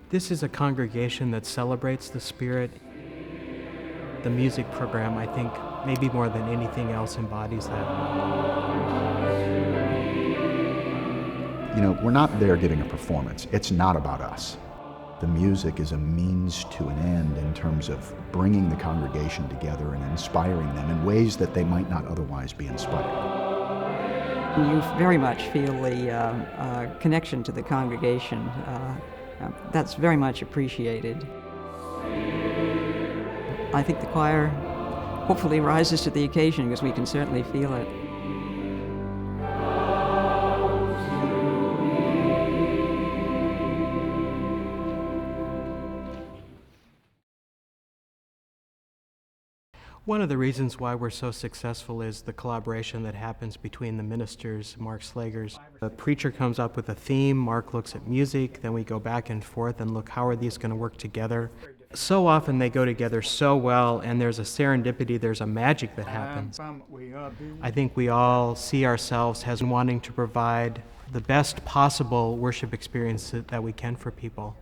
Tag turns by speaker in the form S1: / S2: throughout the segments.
S1: This is a congregation that celebrates the Spirit. The music program, I think, maybe more than anything else, embodies that.
S2: You know, we're not there giving a performance. It's not about us. The music is a means to an end in terms of bringing the congregation together and inspiring them in ways that they might not otherwise be inspired.
S3: You very much feel the connection to the congregation. That's very much appreciated. I think the choir hopefully rises to the occasion because we can certainly feel it.
S1: One of the reasons why we're so successful is the collaboration that happens between the ministers, Mark Slagers. The preacher comes up with a theme, Mark looks at music, then we go back and forth and look, how are these going to work together? So often they go together so well, and there's a serendipity, there's a magic that happens. I think we all see ourselves as wanting to provide the best possible worship experience that we can for people.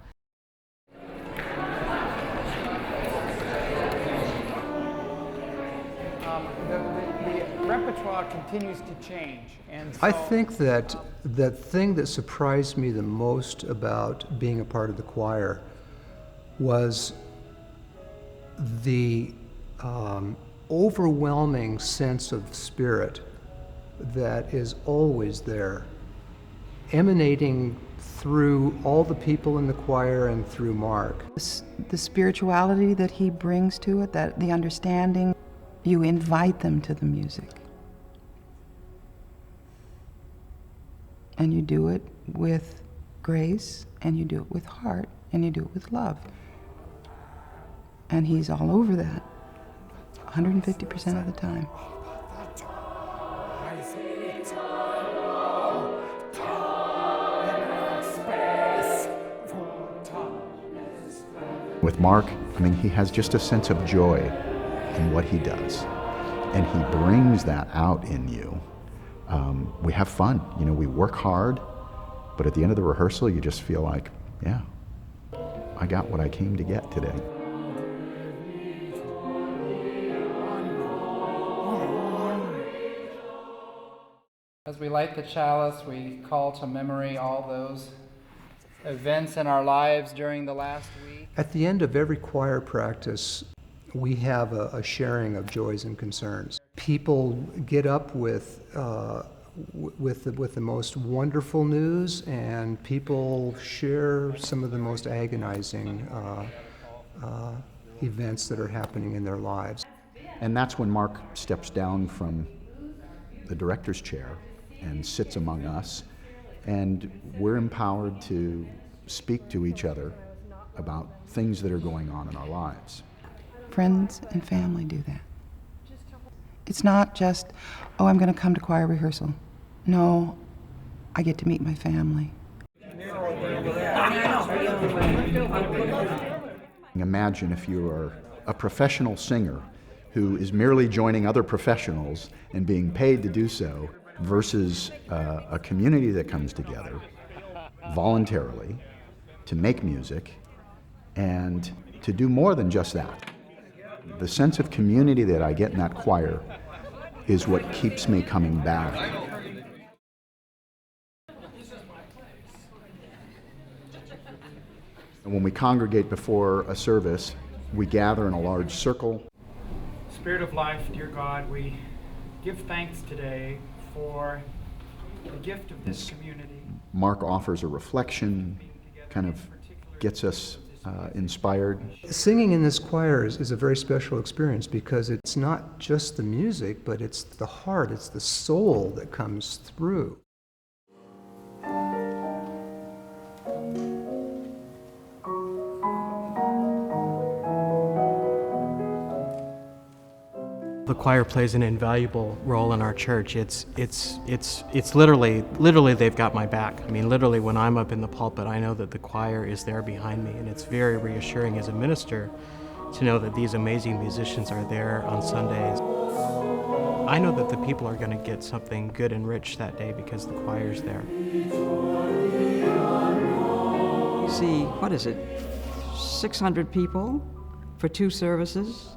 S4: The repertoire continues to change. And so
S5: I think that the thing that surprised me the most about being a part of the choir was the overwhelming sense of spirit that is always there, emanating through all the people in the choir and through Mark.
S6: The spirituality that he brings to it, that the understanding, you invite them to the music. And you do it with grace, and you do it with heart, and you do it with love. And he's all over that, 150% of the time.
S2: With Mark, I mean, he has just a sense of joy in what he does, and he brings that out in you. We have fun, you know, we work hard, but at the end of the rehearsal, you just feel like, yeah, I got what I came to get today.
S4: as we light the chalice, we call to memory all those events in our lives during the last week.
S5: At the end of every choir practice, we have a sharing of joys and concerns. People get up with the most wonderful news, and people share some of the most agonizing events that are happening in their lives.
S2: And that's when Mark steps down from the director's chair and sits among us, and we're empowered to speak to each other about things that are going on in our lives.
S6: Friends and family do that. It's not just, oh, I'm going to come to choir rehearsal. No, I get to meet my family.
S2: Imagine if you are a professional singer who is merely joining other professionals and being paid to do so, versus a community that comes together voluntarily to make music and to do more than just that. The sense of community that I get in that choir is what keeps me coming back. And when we congregate before a service, we gather in a large circle.
S7: Spirit of life, dear God, we give thanks today for the gift of this community.
S2: Mark offers a reflection, kind of gets us inspired.
S5: Singing in this choir is a very special experience because it's not just the music, but it's the heart, it's the soul that comes through.
S1: The choir plays an invaluable role in our church. It's literally they've got my back. I mean, literally when I'm up in the pulpit, I know that the choir is there behind me, and it's very reassuring as a minister to know that these amazing musicians are there on Sundays. I know that the people are going to get something good and rich that day because the choir's there.
S3: see, 600 people for 2 services.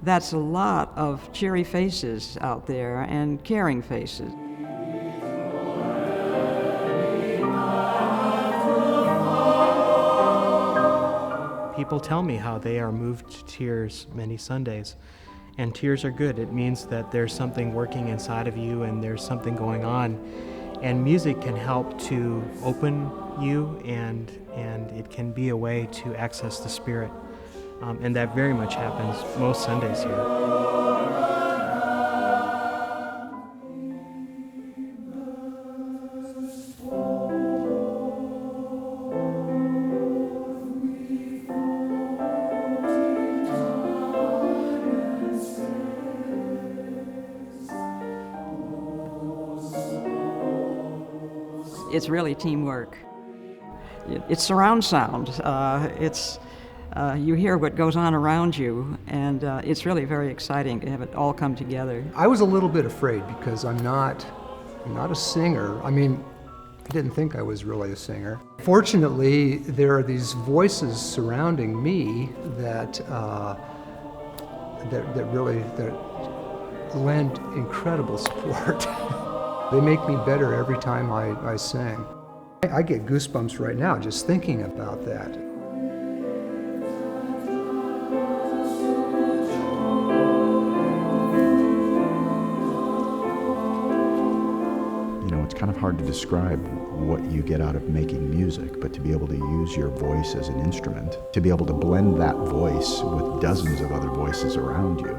S3: That's a lot of cheery faces out there and caring faces.
S1: People tell me how they are moved to tears many Sundays. And tears are good. It means that there's something working inside of you and there's something going on. And music can help to open you, and it can be a way to access the Spirit. And that very much happens most Sundays here.
S3: It's really teamwork. It's surround sound. You hear what goes on around you, and it's really very exciting to have it all come together.
S5: I was a little bit afraid because I'm not a singer. I mean, I didn't think I was really a singer. Fortunately, there are these voices surrounding me that really lend incredible support. They make me better every time I sing. I get goosebumps right now just thinking about that.
S2: You know, it's kind of hard to describe what you get out of making music, but to be able to use your voice as an instrument, to be able to blend that voice with dozens of other voices around you,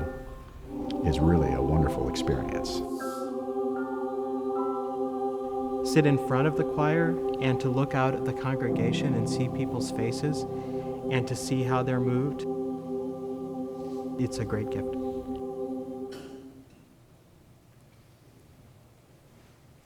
S2: is really a wonderful experience.
S1: Sit in front of the choir and to look out at the congregation and see people's faces and to see how they're moved, it's a great gift.